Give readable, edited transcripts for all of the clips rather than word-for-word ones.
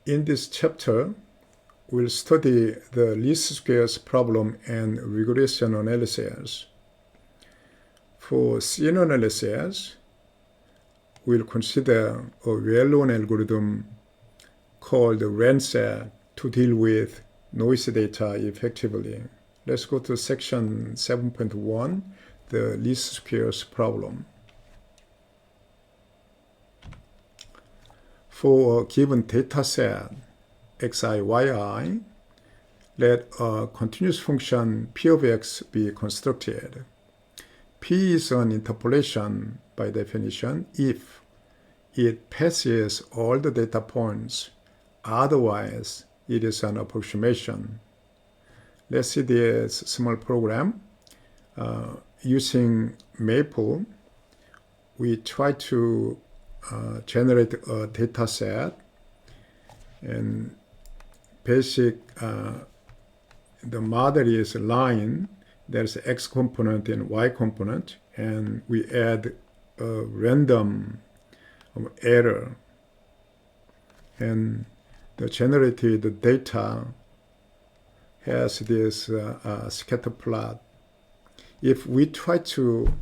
In this chapter, we'll study the least squares problem and regression analysis. For scene analysis, we'll consider a well-known algorithm called RANSAT to deal with noise data effectively. Let's go to section 7.1, the least squares problem. For a given data set, xi, yi, let a continuous function p of x be constructed. P is an interpolation by definition if it passes all the data points. Otherwise, it is an approximation. Let's see this small program. Using Maple, we try to generate a data set, and basic the model is line. There's an x component and y component, and we add a random error, and the generated data has this scatter plot. If we try to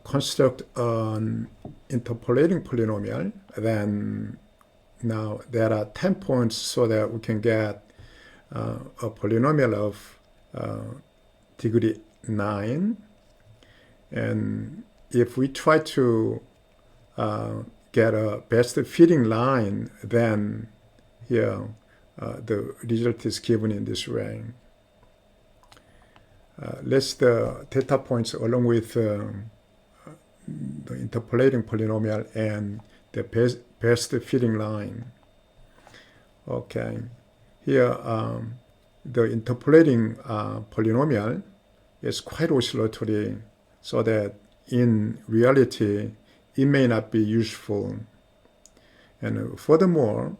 construct an interpolating polynomial, then now there are 10 points so that we can get a polynomial of degree 9. And if we try to get a best fitting line, then here the result is given in this way. List the data points along with the interpolating polynomial and the best fitting line. Okay, here the interpolating polynomial is quite oscillatory, so that in reality it may not be useful. And furthermore,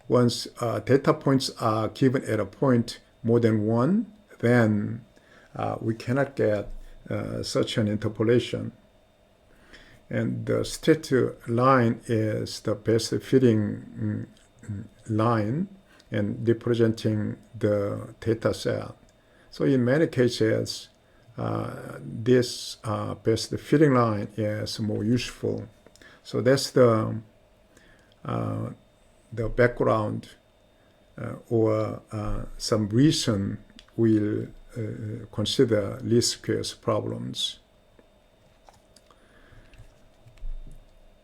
once data points are given at a point more than one, then we cannot get such an interpolation. And the straight line is the best fitting line and representing the data set. So in many cases, this best fitting line is more useful. So that's the background or some reason we'll consider least squares problems.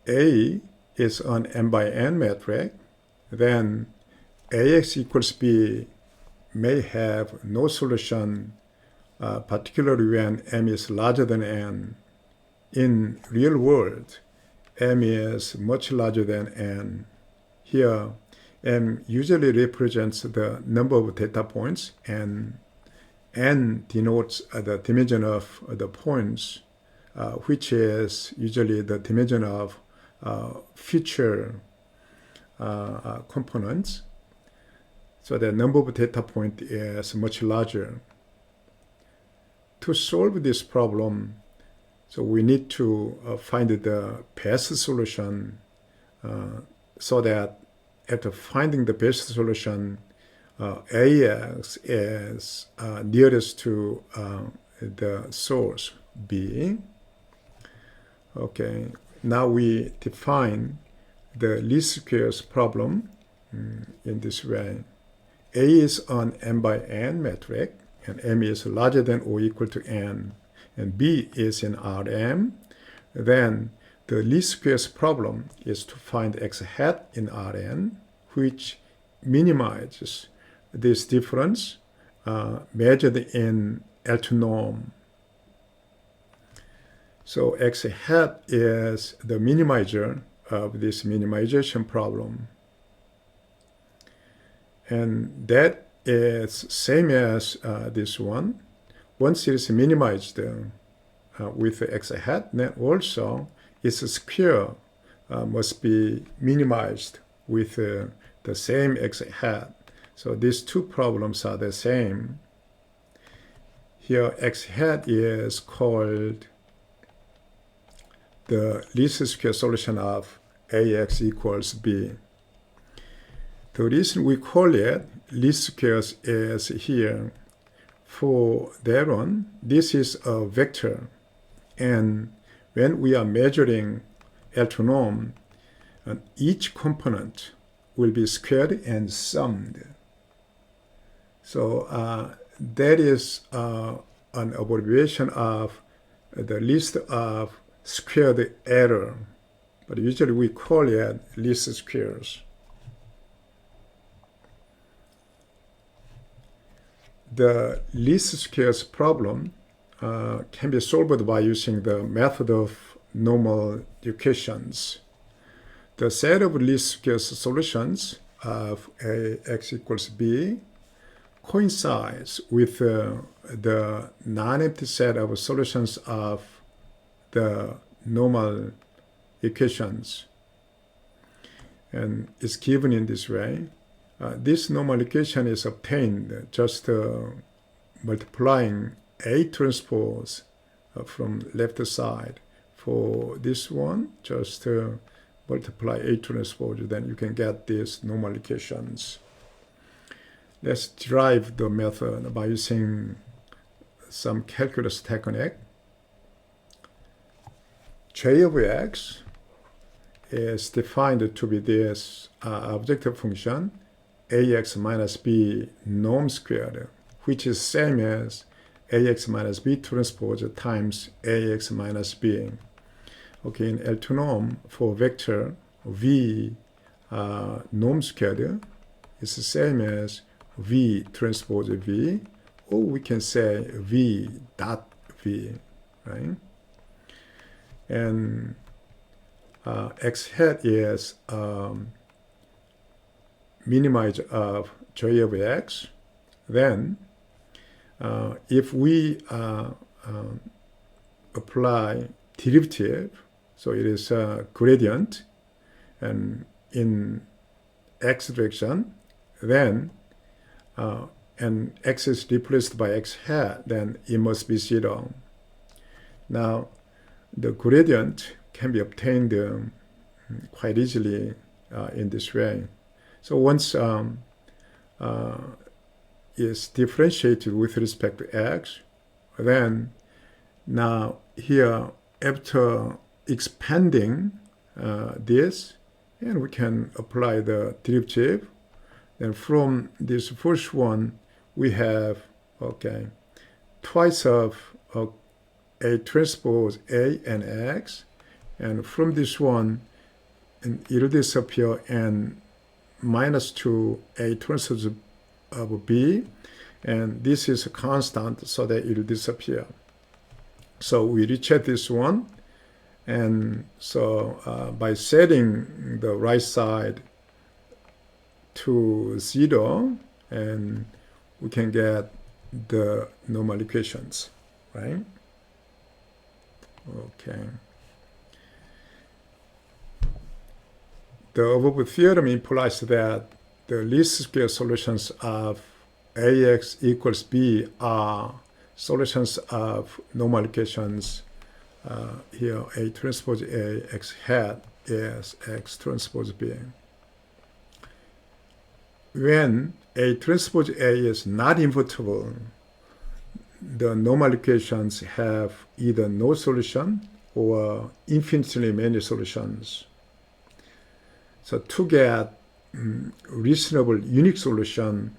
A is an n by n metric, then ax equals b may have no solution, particularly when m is larger than n. In real world, m is much larger than n. Here, m usually represents the number of data points, and n denotes the dimension of the points, which is usually the dimension of future components. So the number of data point is much larger. To solve this problem, so we need to find the best solution, so that after finding the best solution, ax is nearest to the source b. Okay, now we define the least squares problem in this way. A is an m by n metric, and m is larger than or equal to n, and b is in Rm. Then the least squares problem is to find x hat in Rn, which minimizes this difference measured in L2 norm. So x hat is the minimizer of this minimization problem. And that is same as this one. Once it is minimized with x hat, then also its square must be minimized with the same x hat. So these two problems are the same. Here x hat is called the least square solution of ax equals b. The reason we call it least squares is here. For that one, this is a vector. And when we are measuring L2 norm, each component will be squared and summed. So that is an abbreviation of the list of squared error. But usually we call it least squares. The least squares problem can be solved by using the method of normal equations. The set of least squares solutions of Ax equals b coincides with the non-empty set of solutions of the normal equations. And it's given in this way. This normal equation is obtained just multiplying A transpose from left side. For this one, just multiply A transpose, then you can get these normal equations. Let's derive the method by using some calculus technique. J of x is defined to be this objective function ax minus b norm squared, which is same as ax minus b transpose times ax minus b. Okay, in L2 norm for vector v norm squared is the same as v transpose v, or we can say v dot v, right? And x hat is minimize of j of x. Then if we apply derivative, so it is a gradient and in x direction, then and x is replaced by x hat, then it must be 0. Now the gradient can be obtained quite easily in this way. So once is differentiated with respect to x, then now here after expanding this, and we can apply the derivative. Then from this first one, we have, okay, twice of A transpose A and X. And from this one, it will disappear and minus 2 A transpose of B. And this is a constant, so that it will disappear. So we recheck this one. And so by setting the right side to 0, and we can get the normal equations, right? Okay. The above theorem implies that the least square solutions of Ax equals b are solutions of normal equations. Here A transpose A x hat is X transpose B. When A transpose A is not invertible, the normal equations have either no solution or infinitely many solutions. So to get reasonable unique solution,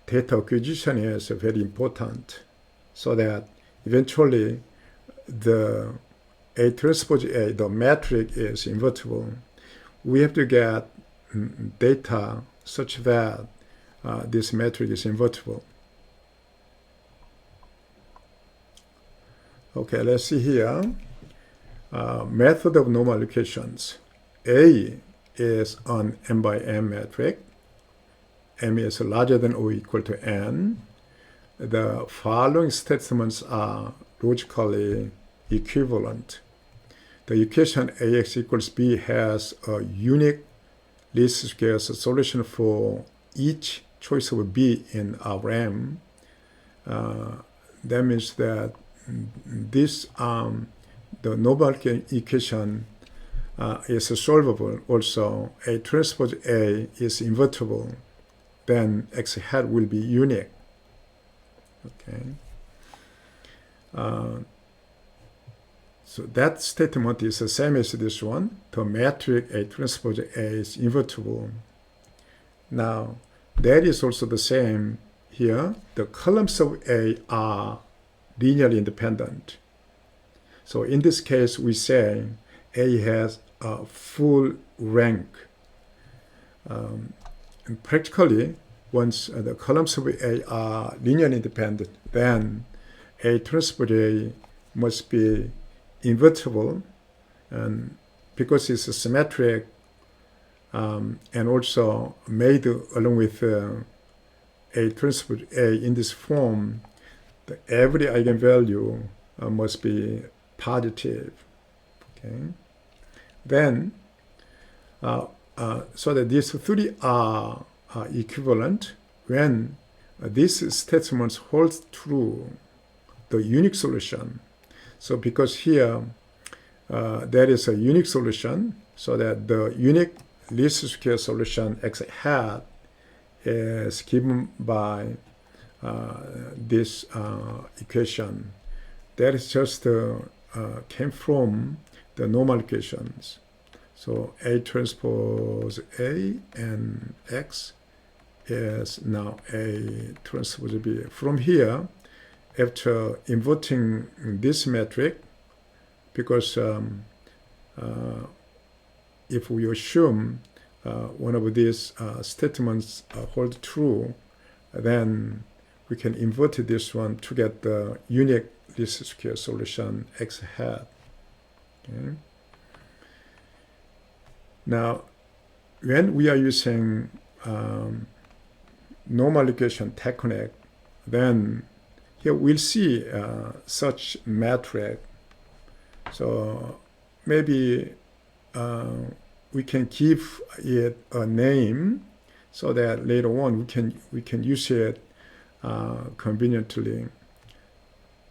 data acquisition is very important, so that eventually the A transpose A, the matrix is invertible. We have to get data such that this matrix is invertible. Okay, let's see here. Method of normal equations. A is an m by m matrix. M is larger than or equal to n. The following statements are logically equivalent. The equation Ax equals b has a unique least squares solution for each choice of b in our M. That means that this the normal equation is solvable. Also, A transpose A is invertible. then X hat will be unique. Okay. So that statement is the same as this one. The matrix A transpose A is invertible. Now, that is also the same here. The columns of A are linearly independent. So in this case, we say A has a full rank. And practically, once the columns of A are linearly independent, then A transpose A must be invertible, and because it's symmetric and also made along with A transpose A in this form, every eigenvalue must be positive. Okay. Then, so that these three are equivalent when this statement holds true, the unique solution. So because here there is a unique solution, so that the unique least square solution X hat is given by this equation. That is just came from the normal equations. So A transpose A and X is now A transpose B. From here, after inverting this metric, because if we assume one of these statements hold true, then we can invert this one to get the unique least square solution X hat. Okay. Now, when we are using normal equation technique, then here we'll see such metric. So maybe we can give it a name so that later on we can use it conveniently.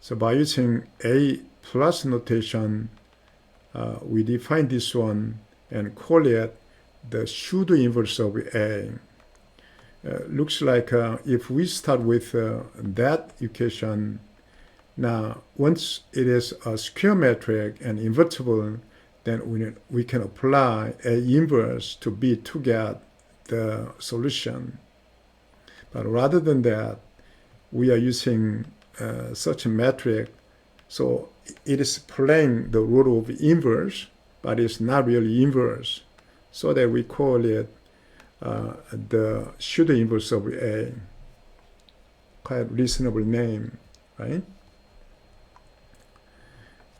So by using A plus notation, we define this one and call it the pseudo inverse of A. Looks like if we start with that equation, now once it is a square metric and invertible, then we can apply A inverse to B to get the solution. But rather than that, we are using such a metric, so it is playing the role of inverse, but it's not really inverse, so that we call it the pseudo inverse of A. Quite reasonable name, right?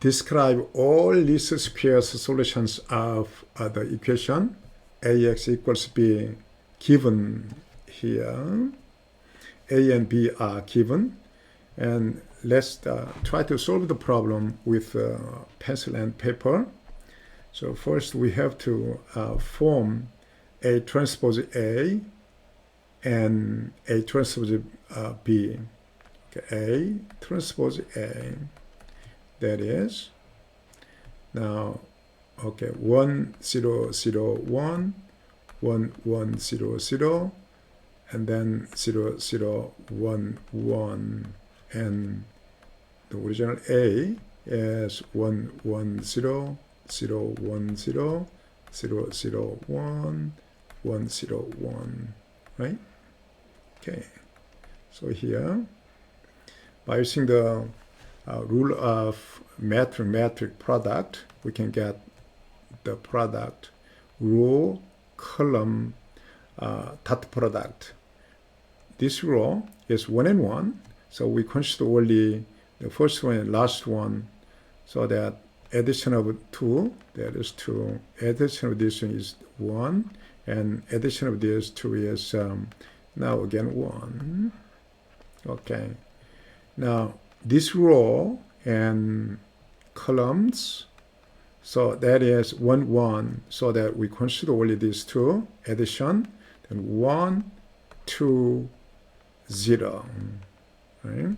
Describe all least squares solutions of the equation Ax equals B given here. A and B are given, and let's try to solve the problem with pencil and paper. So first we have to form A transpose A and A transpose B. Okay, A transpose A, that is, now, okay, 1 0 0 1, 1 1 0 0, and then 0 0 1 1, and the original A is 1 1 0 0 1 0 0 0 1 1 0 1, right? Okay, so by using the rule of metric product, we can get the product row, column, dot product. This row is 1 and 1, so we consider only the first one and last one, so that addition of 2, that is 2, addition of this one is 1, and addition of this 2 is now again 1. Okay, now this row and columns, so that is 1 1, so that we consider only these two, addition, then 1 2 0, right?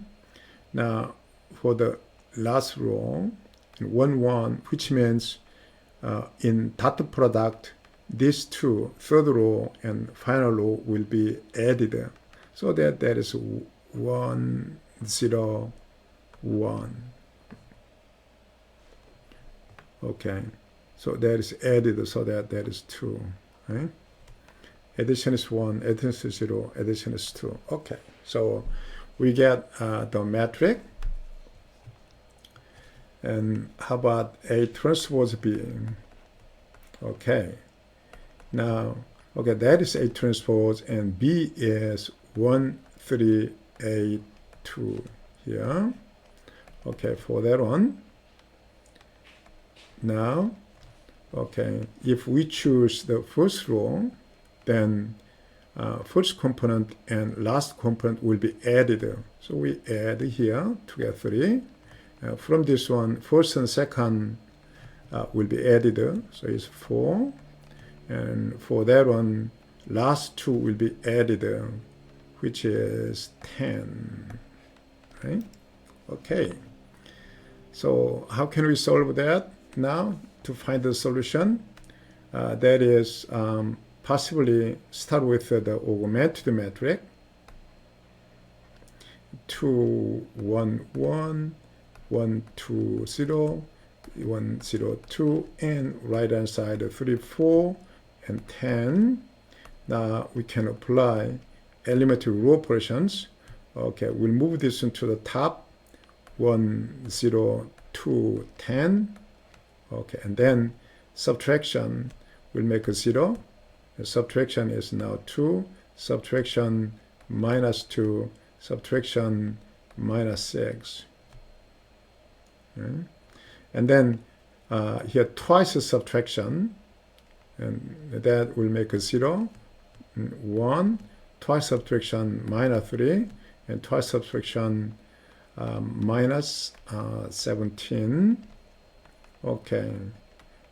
Now for the last row, 1 1, which means in dot product these two, third row and final row, will be added, so that that is 1, 0, 1. Okay, so that is added, so that that is 2. Right? Addition is 1, addition is 0, addition is 2. Okay, so we get the metric. And how about A transpose B? Okay, now, okay, that is A transpose, and B is 1, 3, 8, 2 here. Okay, for that one. Now, okay, if we choose the first row, then first component and last component will be added. So we add here to get 3. From this one, first and second will be added, so it's 4. And for that one, last 2 will be added, which is 10. Right? Okay. So how can we solve that now to find the solution? That is possibly start with the augmented metric. 2, 1, 1, 1, 2, 0, 1, 0, 2, and right hand side 3, 4, and 10. Now we can apply elementary row operations. Okay, we'll move this into the top. 1, 0, 2, 10. Okay, and then subtraction will make a 0. The subtraction is now 2. Subtraction minus 2. Subtraction minus 6. Okay. And then here twice the subtraction, and that will make a 0. 1. Twice subtraction minus 3, and twice subtraction minus 17. Okay,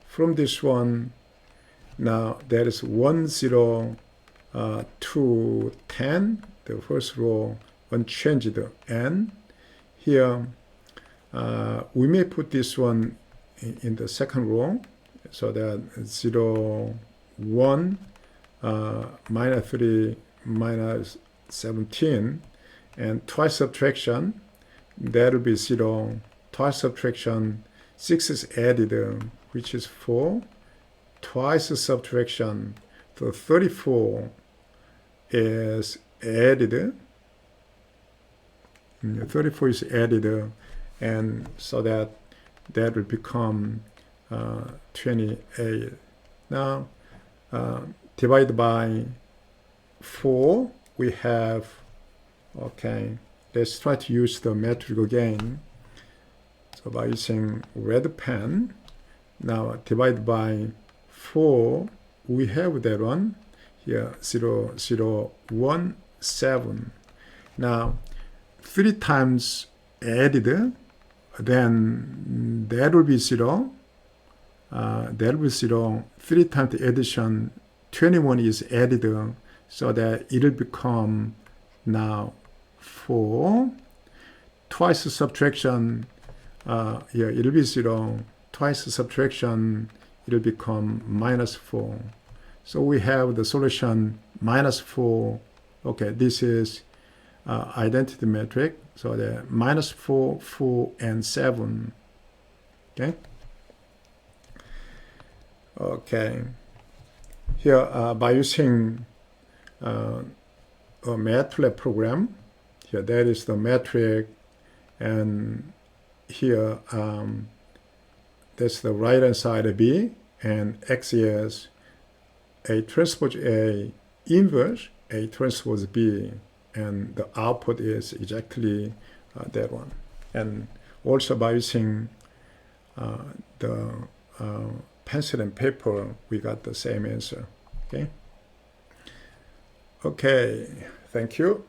from this one, now there is 1, 0, 2, 10, the first row unchanged, and here we may put this one in the second row, so that 0, 1, minus 3, minus 17, and twice subtraction, that will be 0. Twice subtraction, 6 is added, which is 4. Twice subtraction, so 34 is added. 34 is added, and so that will become 28. Now, divided by 4, we have, okay, let's try to use the metric again. So by using red pen, now divided by 4, we have that one here, 0, 0, 1, 7. Now 3 times added, then that will be 0. That will be 0. 3 times the addition, 21 is added, so that it will become now 4. Twice subtraction, here it will be 0. Twice subtraction, it will become minus 4. So we have the solution minus 4. Okay, this is identity metric. So the minus 4, 4, and 7. Okay. Okay. Here, by using a MathTalent program, here that is the metric, and here that's the right hand side of B, and X is A transpose A inverse A transpose B, and the output is exactly that one. And also by using the pencil and paper, we got the same answer. Okay. Okay, thank you.